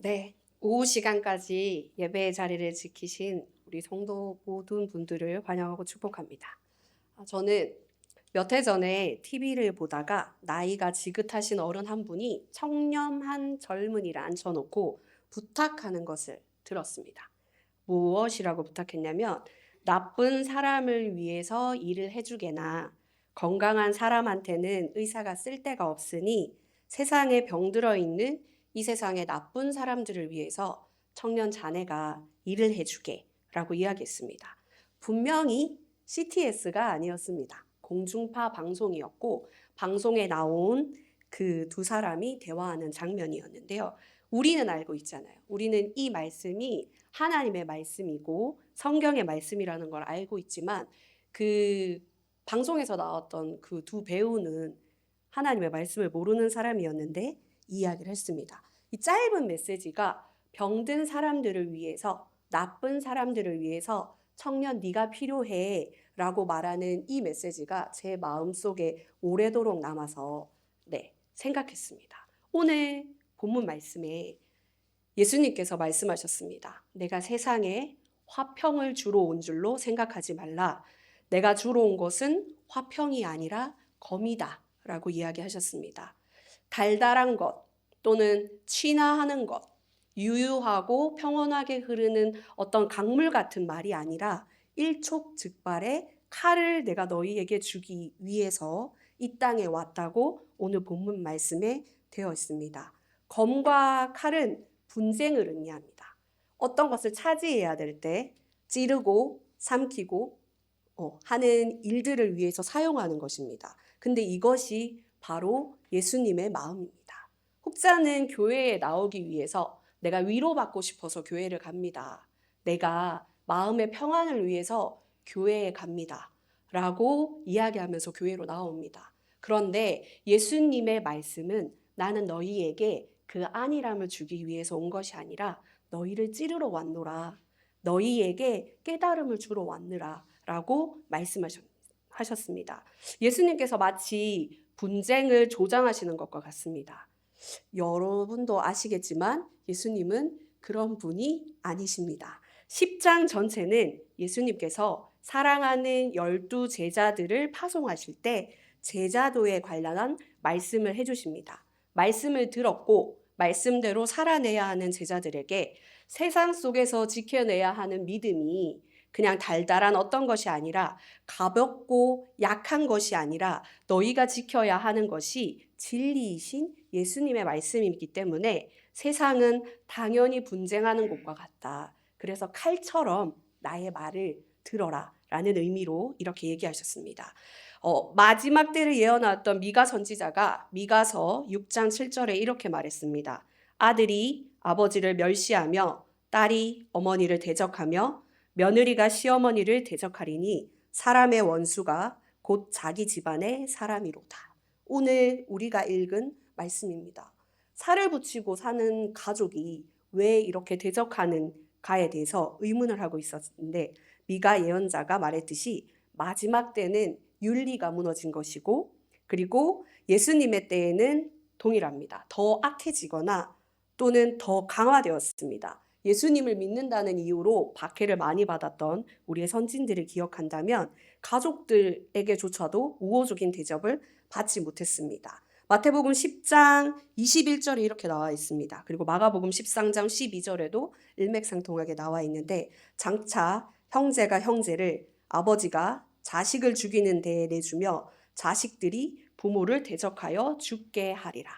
네, 오후 시간까지 예배의 자리를 지키신 우리 성도 모든 분들을 환영하고 축복합니다. 저는 몇 해 전에 TV를 보다가 나이가 지긋하신 어른 한 분이 청렴한 젊은이를 앉혀놓고 부탁하는 것을 들었습니다. 무엇이라고 부탁했냐면 나쁜 사람을 위해서 일을 해주게나 건강한 사람한테는 의사가 쓸 데가 없으니 세상에 병들어 있는 이 세상의 나쁜 사람들을 위해서 청년 자네가 일을 해주게 라고 이야기했습니다. 분명히 CTS가 아니었습니다. 공중파 방송이었고 방송에 나온 그 두 사람이 대화하는 장면이었는데요. 우리는 알고 있잖아요. 우리는 이 말씀이 하나님의 말씀이고 성경의 말씀이라는 걸 알고 있지만 그 방송에서 나왔던 그 두 배우는 하나님의 말씀을 모르는 사람이었는데 이야기를 했습니다. 이 짧은 메시지가 병든 사람들을 위해서 나쁜 사람들을 위해서 청년 네가 필요해 라고 말하는 이 메시지가 제 마음속에 오래도록 남아서 생각했습니다. 오늘 본문 말씀에 예수님께서 말씀하셨습니다. 내가 세상에 화평을 주러 온 줄로 생각하지 말라. 내가 주러 온 것은 화평이 아니라 검이다 라고 이야기하셨습니다. 달달한 것 또는 친화하는 것, 유유하고 평온하게 흐르는 어떤 강물 같은 말이 아니라 일촉즉발의 칼을 내가 너희에게 주기 위해서 이 땅에 왔다고 오늘 본문 말씀에 되어 있습니다. 검과 칼은 분쟁을 의미합니다. 어떤 것을 차지해야 될 때 찌르고 삼키고 하는 일들을 위해서 사용하는 것입니다. 근데 이것이 바로 예수님의 마음입니다. 혹자는 교회에 나오기 위해서 내가 위로받고 싶어서 교회를 갑니다. 내가 마음의 평안을 위해서 교회에 갑니다. 라고 이야기하면서 교회로 나옵니다. 그런데 예수님의 말씀은 나는 너희에게 그 안일함을 주기 위해서 온 것이 아니라 너희를 찌르러 왔노라. 너희에게 깨달음을 주러 왔느라 라고 말씀하셨습니다. 예수님께서 마치 분쟁을 조장하시는 것과 같습니다. 여러분도 아시겠지만 예수님은 그런 분이 아니십니다. 10장 전체는 예수님께서 사랑하는 12 제자들을 파송하실 때 제자도에 관련한 말씀을 해주십니다. 말씀을 들었고 말씀대로 살아내야 하는 제자들에게 세상 속에서 지켜내야 하는 믿음이 그냥 달달한 어떤 것이 아니라 가볍고 약한 것이 아니라 너희가 지켜야 하는 것이 진리이신 예수님의 말씀이기 때문에 세상은 당연히 분쟁하는 것과 같다. 그래서 칼처럼 나의 말을 들어라 라는 의미로 이렇게 얘기하셨습니다. 마지막 때를 예언하였던 미가 선지자가 미가서 6장 7절에 이렇게 말했습니다. 아들이 아버지를 멸시하며 딸이 어머니를 대적하며 며느리가 시어머니를 대적하리니 사람의 원수가 곧 자기 집안의 사람이로다. 오늘 우리가 읽은 말씀입니다. 살을 붙이고 사는 가족이 왜 이렇게 대적하는가에 대해서 의문을 하고 있었는데 미가 예언자가 말했듯이 마지막 때는 윤리가 무너진 것이고 그리고 예수님의 때에는 동일합니다. 더 악해지거나 또는 더 강화되었습니다. 예수님을 믿는다는 이유로 박해를 많이 받았던 우리의 선진들을 기억한다면 가족들에게조차도 우호적인 대접을 받지 못했습니다. 마태복음 10장 21절에 이렇게 나와 있습니다. 그리고 마가복음 13장 12절에도 일맥상통하게 나와 있는데 장차 형제가 형제를 아버지가 자식을 죽이는 데에 내주며 자식들이 부모를 대적하여 죽게 하리라.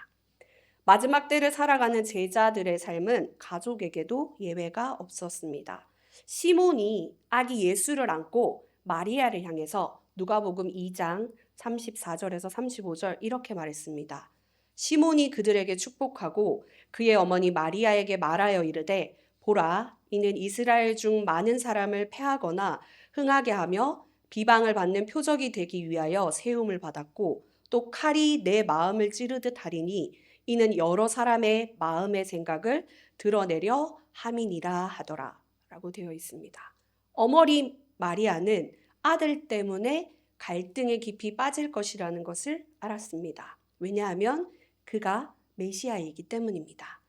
마지막 때를 살아가는 제자들의 삶은 가족에게도 예외가 없었습니다. 시몬이 아기 예수를 안고 마리아를 향해서 누가복음 2장 34절에서 35절 이렇게 말했습니다. 시몬이 그들에게 축복하고 그의 어머니 마리아에게 말하여 이르되 보라 이는 이스라엘 중 많은 사람을 패하거나 흥하게 하며 비방을 받는 표적이 되기 위하여 세움을 받았고 또 칼이 내 마음을 찌르듯 하리니 이는 여러 사람의 마음의 생각을 드러내려 함이니라 하더라 라고 되어 있습니다. 어머니 마리아는 아들 때문에 갈등에 깊이 빠질 것이라는 것을 알았습니다. 왜냐하면 그가 메시아이기 때문입니다.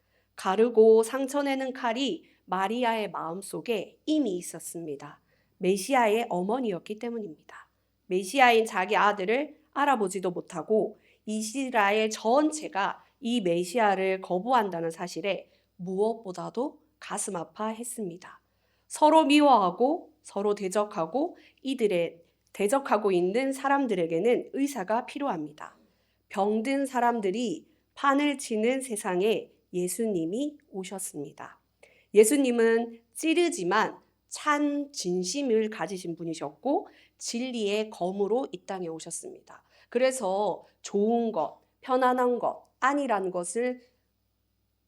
가르고 상처내는 칼이 마리아의 마음속에 이미 있었습니다. 메시아의 어머니였기 때문입니다. 메시아인 자기 아들을 알아보지도 못하고 이스라엘 전체가 이 메시아를 거부한다는 사실에 무엇보다도 가슴 아파했습니다. 서로 미워하고 서로 대적하고 이들의 대적하고 있는 사람들에게는 의사가 필요합니다. 병든 사람들이 판을 치는 세상에 예수님이 오셨습니다. 예수님은 찌르지만 찬 진심을 가지신 분이셨고 진리의 검으로 이 땅에 오셨습니다. 그래서 좋은 것, 편안한 것, 안이라는 것을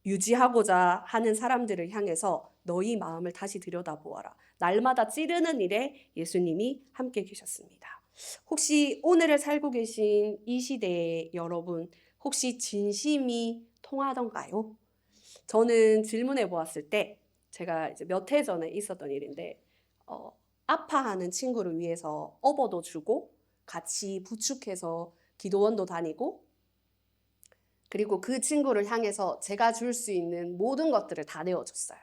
유지하고자 하는 사람들을 향해서 너희 마음을 다시 들여다보아라. 날마다 찌르는 일에 예수님이 함께 계셨습니다. 혹시 오늘을 살고 계신 이 시대의 여러분, 혹시 진심이 통하던가요? 저는 질문해 보았을 때 제가 이제 몇 해 전에 있었던 일인데 아파하는 친구를 위해서 업어도 주고 같이 부축해서 기도원도 다니고 그리고 그 친구를 향해서 제가 줄 수 있는 모든 것들을 다 내어줬어요.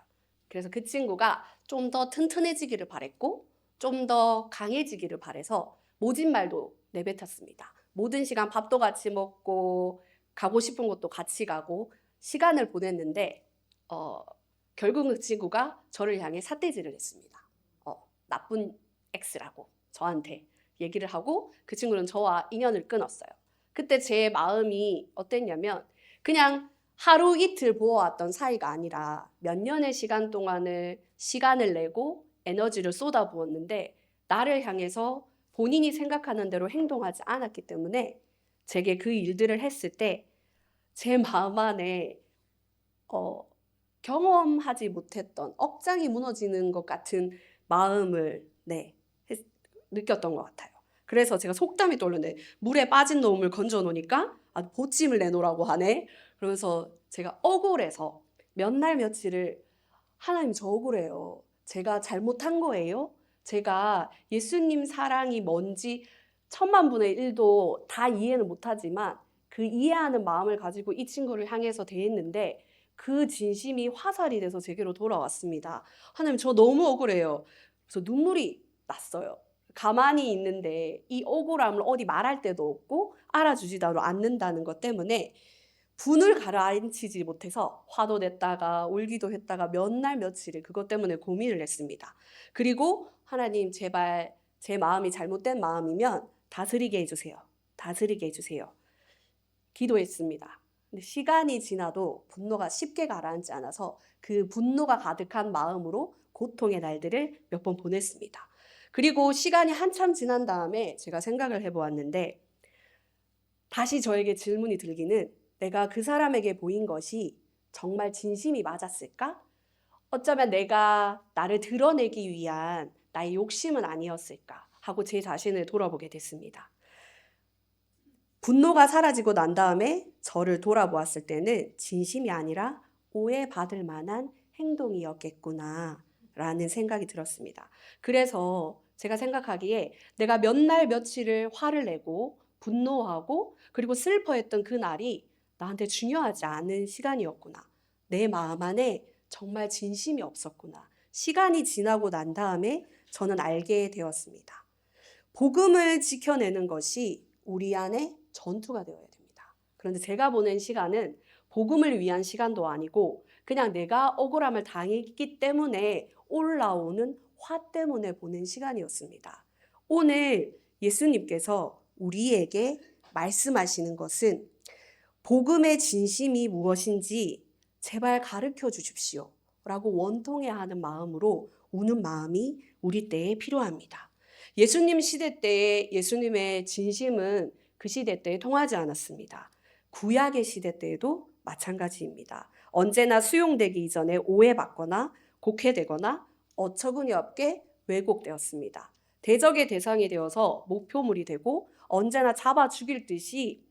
그래서 그 친구가 좀 더 튼튼해지기를 바랬고 좀 더 강해지기를 바래서 모진 말도 내뱉었습니다. 모든 시간 밥도 같이 먹고 가고 싶은 곳도 같이 가고 시간을 보냈는데 결국 그 친구가 저를 향해 삿대질을 했습니다. 나쁜 X라고 저한테 얘기를 하고 그 친구는 저와 인연을 끊었어요. 그때 제 마음이 어땠냐면 그냥 하루 이틀 보아왔던 사이가 아니라 몇 년의 시간 동안을 시간을 내고 에너지를 쏟아부었는데 나를 향해서 본인이 생각하는 대로 행동하지 않았기 때문에 제게 그 일들을 했을 때 제 마음 안에 경험하지 못했던 억장이 무너지는 것 같은 마음을 느꼈던 것 같아요. 그래서 제가 속담이 떠오르네. 물에 빠진 놈을 건져 놓으니까 보찜을 내놓으라고 하네. 그러면서 제가 억울해서 몇 날 며칠을 하나님 저 억울해요. 제가 잘못한 거예요? 제가 예수님 사랑이 뭔지 1000만 분의 1도 다 이해는 못하지만 그 이해하는 마음을 가지고 이 친구를 향해서 대했는데 그 진심이 화살이 돼서 제게로 돌아왔습니다. 하나님 저 너무 억울해요. 그래서 눈물이 났어요. 가만히 있는데 이 억울함을 어디 말할 데도 없고 알아주지도 않는다는 것 때문에 분을 가라앉히지 못해서 화도 냈다가 울기도 했다가 몇 날 며칠을 그것 때문에 고민을 했습니다. 그리고 하나님 제발 제 마음이 잘못된 마음이면 다스리게 해주세요. 다스리게 해주세요. 기도했습니다. 근데 시간이 지나도 분노가 쉽게 가라앉지 않아서 그 분노가 가득한 마음으로 고통의 날들을 몇 번 보냈습니다. 그리고 시간이 한참 지난 다음에 제가 생각을 해보았는데 다시 저에게 질문이 들기는 내가 그 사람에게 보인 것이 정말 진심이 맞았을까? 어쩌면 내가 나를 드러내기 위한 나의 욕심은 아니었을까 하고 제 자신을 돌아보게 됐습니다. 분노가 사라지고 난 다음에 저를 돌아보았을 때는 진심이 아니라 오해받을 만한 행동이었겠구나 라는 생각이 들었습니다. 그래서 제가 생각하기에 내가 몇 날 며칠을 화를 내고 분노하고 그리고 슬퍼했던 그 날이 나한테 중요하지 않은 시간이었구나. 내 마음 안에 정말 진심이 없었구나. 시간이 지나고 난 다음에 저는 알게 되었습니다. 복음을 지켜내는 것이 우리 안에 전투가 되어야 됩니다. 그런데 제가 보낸 시간은 복음을 위한 시간도 아니고 그냥 내가 억울함을 당했기 때문에 올라오는 화 때문에 보낸 시간이었습니다. 오늘 예수님께서 우리에게 말씀하시는 것은 복음의 진심이 무엇인지 제발 가르쳐 주십시오 라고 원통해하는 마음으로 우는 마음이 우리 때에 필요합니다. 예수님 시대 때에 예수님의 진심은 그 시대 때에 통하지 않았습니다. 구약의 시대 때에도 마찬가지입니다. 언제나 수용되기 이전에 오해받거나 곡해되거나 어처구니 없게 왜곡되었습니다. 대적의 대상이 되어서 목표물이 되고 언제나 잡아 죽일 듯이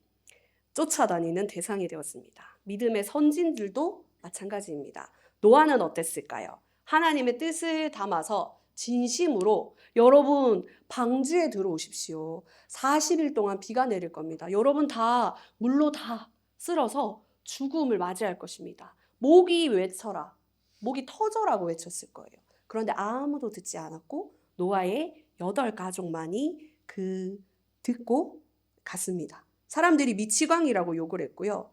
쫓아다니는 대상이 되었습니다. 믿음의 선진들도 마찬가지입니다. 노아는 어땠을까요? 하나님의 뜻을 담아서 진심으로 여러분 방주에 들어오십시오. 40일 동안 비가 내릴 겁니다. 여러분 다 물로 다 쓸어서 죽음을 맞이할 것입니다. 목이 외쳐라. 목이 터져라고 외쳤을 거예요. 그런데 아무도 듣지 않았고 노아의 8가족만이 듣고 갔습니다. 사람들이 미치광이라고 욕을 했고요.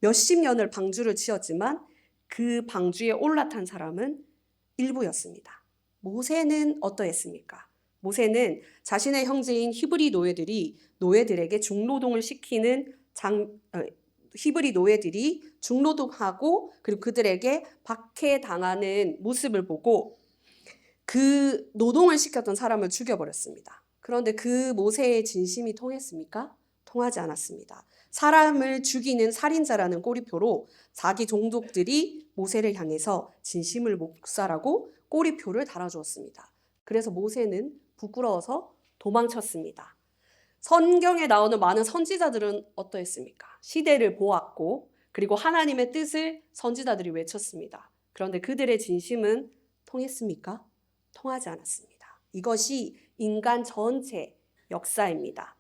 몇십 년을 방주를 치었지만 그 방주에 올라탄 사람은 일부였습니다. 모세는 어떠했습니까? 모세는 자신의 형제인 히브리 노예들에게 중노동을 시키는 히브리 노예들이 중노동하고 그리고 그들에게 박해당하는 모습을 보고 그 노동을 시켰던 사람을 죽여버렸습니다. 그런데 그 모세의 진심이 통했습니까? 통하지 않았습니다. 사람을 죽이는 살인자라는 꼬리표로 자기 종족들이 모세를 향해서 진심을 묵살하고 꼬리표를 달아주었습니다. 그래서 모세는 부끄러워서 도망쳤습니다. 성경에 나오는 많은 선지자들은 어떠했습니까? 시대를 보았고 그리고 하나님의 뜻을 선지자들이 외쳤습니다. 그런데 그들의 진심은 통했습니까? 통하지 않았습니다. 이것이 인간 전체 역사입니다.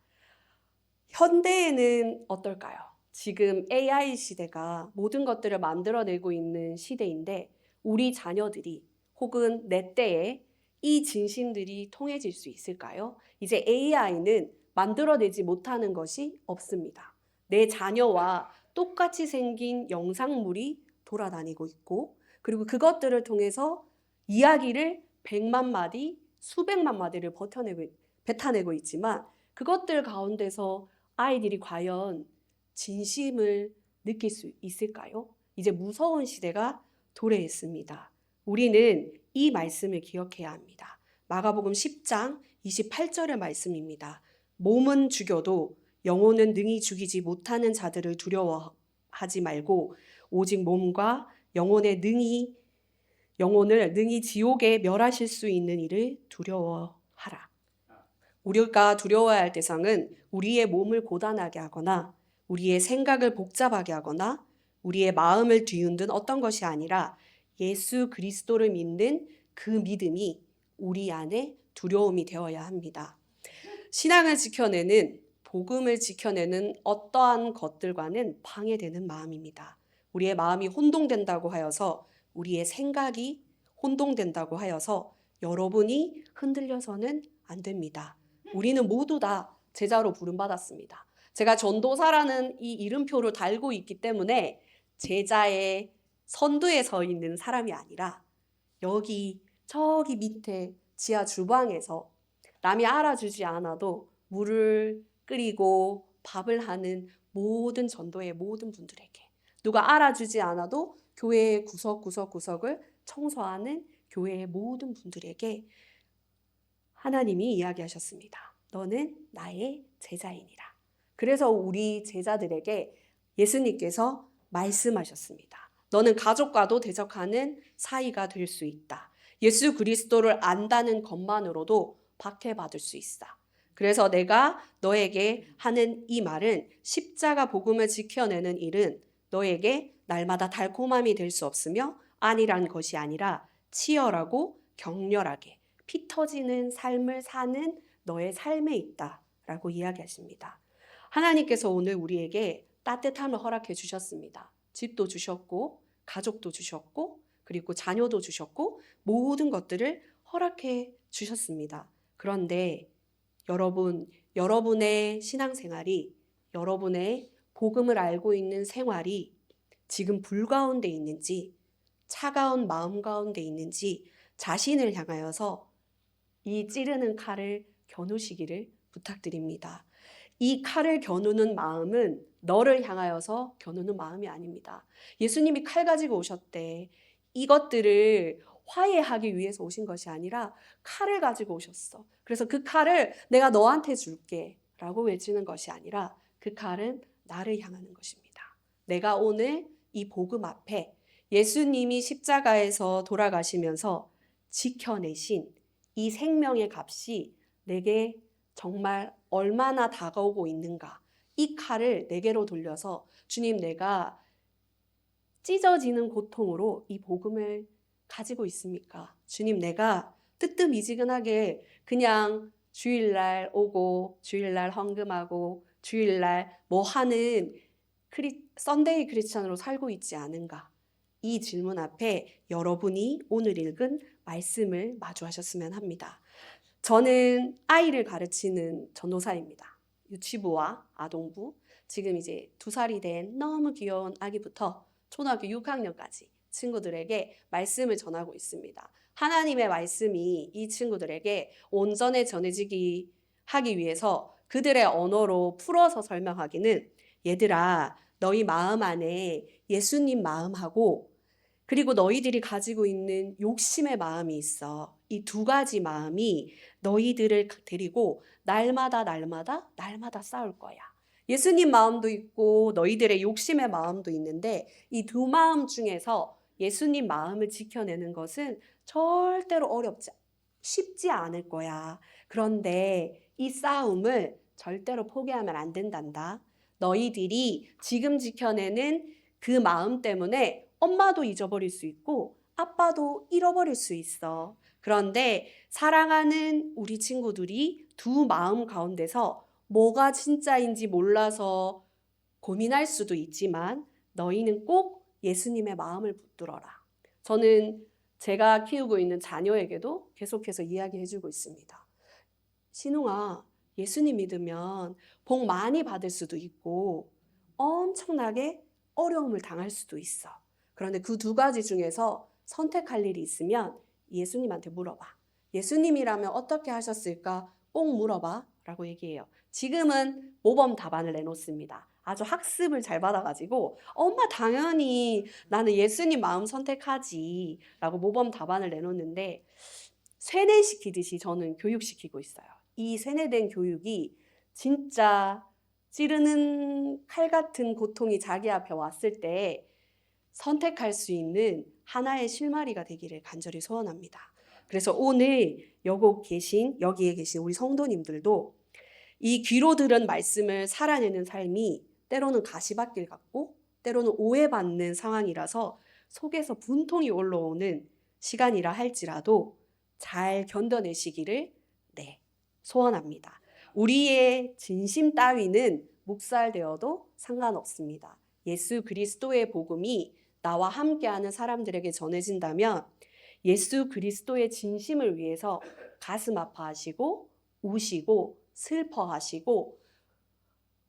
현대에는 어떨까요? 지금 AI 시대가 모든 것들을 만들어내고 있는 시대인데 우리 자녀들이 혹은 내 때에 이 진심들이 통해질 수 있을까요? 이제 AI는 만들어내지 못하는 것이 없습니다. 내 자녀와 똑같이 생긴 영상물이 돌아다니고 있고 그리고 그것들을 통해서 이야기를 100만 마디, 수백만 마디를 뱉어내고 있지만 그것들 가운데서 아이들이 과연 진심을 느낄 수 있을까요? 이제 무서운 시대가 도래했습니다. 우리는 이 말씀을 기억해야 합니다. 마가복음 10장 28절의 말씀입니다. 몸은 죽여도 영혼은 능히 죽이지 못하는 자들을 두려워하지 말고 오직 몸과 영혼을 능히 지옥에 멸하실 수 있는 이를 두려워하라. 우리가 두려워해야 할 대상은 우리의 몸을 고단하게 하거나 우리의 생각을 복잡하게 하거나 우리의 마음을 뒤흔든 어떤 것이 아니라 예수 그리스도를 믿는 그 믿음이 우리 안에 두려움이 되어야 합니다. 신앙을 지켜내는 복음을 지켜내는 어떠한 것들과는 방해되는 마음입니다. 우리의 마음이 혼동된다고 하여서 우리의 생각이 혼동된다고 하여서 여러분이 흔들려서는 안 됩니다. 우리는 모두 다 제자로 부름받았습니다. 제가 전도사라는 이 이름표를 달고 있기 때문에 제자의 선두에 서 있는 사람이 아니라 저기 밑에 지하 주방에서 남이 알아주지 않아도 물을 끓이고 밥을 하는 모든 전도의 모든 분들에게 누가 알아주지 않아도 교회의 구석구석을 청소하는 교회의 모든 분들에게 하나님이 이야기하셨습니다. 너는 나의 제자이니라. 그래서 우리 제자들에게 예수님께서 말씀하셨습니다. 너는 가족과도 대적하는 사이가 될 수 있다. 예수 그리스도를 안다는 것만으로도 박해받을 수 있어. 그래서 내가 너에게 하는 이 말은 십자가 복음을 지켜내는 일은 너에게 날마다 달콤함이 될 수 없으며 안일한 것이 아니라 치열하고 격렬하게 피 터지는 삶을 사는 너의 삶에 있다라고 이야기하십니다. 하나님께서 오늘 우리에게 따뜻함을 허락해 주셨습니다. 집도 주셨고 가족도 주셨고 그리고 자녀도 주셨고 모든 것들을 허락해 주셨습니다. 그런데 여러분의 신앙생활이 여러분의 복음을 알고 있는 생활이 지금 불 가운데 있는지 차가운 마음 가운데 있는지 자신을 향하여서 이 찌르는 칼을 겨누시기를 부탁드립니다. 이 칼을 겨누는 마음은 너를 향하여서 겨누는 마음이 아닙니다. 예수님이 칼 가지고 오셨대. 이것들을 화해하기 위해서 오신 것이 아니라 칼을 가지고 오셨어. 그래서 그 칼을 내가 너한테 줄게 라고 외치는 것이 아니라 그 칼은 나를 향하는 것입니다. 내가 오늘 이 복음 앞에 예수님이 십자가에서 돌아가시면서 지켜내신 이 생명의 값이 내게 정말 얼마나 다가오고 있는가. 이 칼을 내게로 돌려서 주님, 내가 찢어지는 고통으로 이 복음을 가지고 있습니까? 주님, 내가 뜨뜻미지근하게 그냥 주일날 오고 주일날 헌금하고 주일날 뭐 하는 썬데이 크리스찬으로 살고 있지 않은가? 이 질문 앞에 여러분이 오늘 읽은 말씀을 마주하셨으면 합니다. 저는 아이를 가르치는 전도사입니다. 유치부와 아동부, 지금 이제 2살이 된 너무 귀여운 아기부터 초등학교 6학년까지 친구들에게 말씀을 전하고 있습니다. 하나님의 말씀이 이 친구들에게 온전히 전해지기 하기 위해서 그들의 언어로 풀어서 설명하기는, 얘들아, 너희 마음 안에 예수님 마음하고 그리고 너희들이 가지고 있는 욕심의 마음이 있어. 이 2가지 마음이 너희들을 데리고 날마다 싸울 거야. 예수님 마음도 있고 너희들의 욕심의 마음도 있는데 이 2마음 중에서 예수님 마음을 지켜내는 것은 절대로 쉽지 않을 거야. 그런데 이 싸움을 절대로 포기하면 안 된단다. 너희들이 지금 지켜내는 그 마음 때문에 엄마도 잊어버릴 수 있고 아빠도 잃어버릴 수 있어. 그런데 사랑하는 우리 친구들이 2마음 가운데서 뭐가 진짜인지 몰라서 고민할 수도 있지만 너희는 꼭 예수님의 마음을 붙들어라. 저는 제가 키우고 있는 자녀에게도 계속해서 이야기해주고 있습니다. 신웅아, 예수님 믿으면 복 많이 받을 수도 있고 엄청나게 어려움을 당할 수도 있어. 그런데 그 2가지 중에서 선택할 일이 있으면 예수님한테 물어봐. 예수님이라면 어떻게 하셨을까? 꼭 물어봐 라고 얘기해요. 지금은 모범 답안을 내놓습니다. 아주 학습을 잘 받아가지고 엄마 당연히 나는 예수님 마음 선택하지 라고 모범 답안을 내놓는데, 세뇌시키듯이 저는 교육시키고 있어요. 이 세뇌된 교육이 진짜 찌르는 칼 같은 고통이 자기 앞에 왔을 때 선택할 수 있는 하나의 실마리가 되기를 간절히 소원합니다. 그래서 오늘 여기에 계신 우리 성도님들도 이 귀로 들은 말씀을 살아내는 삶이 때로는 가시밭길 같고 때로는 오해받는 상황이라서 속에서 분통이 올라오는 시간이라 할지라도 잘 견뎌내시기를 소원합니다. 우리의 진심 따위는 묵살되어도 상관없습니다. 예수 그리스도의 복음이 나와 함께하는 사람들에게 전해진다면 예수 그리스도의 진심을 위해서 가슴 아파하시고 우시고 슬퍼하시고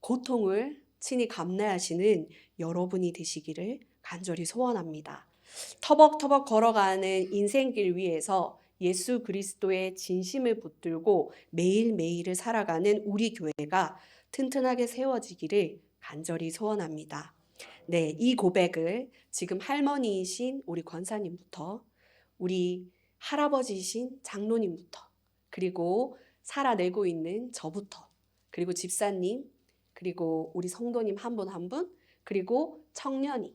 고통을 친히 감내하시는 여러분이 되시기를 간절히 소원합니다. 터벅터벅 걸어가는 인생길 위에서 예수 그리스도의 진심을 붙들고 매일매일을 살아가는 우리 교회가 튼튼하게 세워지기를 간절히 소원합니다. 이 고백을 지금 할머니이신 우리 권사님부터 우리 할아버지이신 장로님부터 그리고 살아내고 있는 저부터 그리고 집사님 그리고 우리 성도님 한 분 한 분 그리고 청년이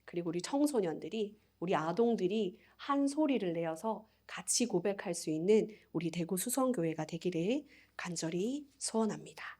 그리고 우리 청소년들이 우리 아동들이 한 소리를 내어서 같이 고백할 수 있는 우리 대구 수성교회가 되기를 간절히 소원합니다.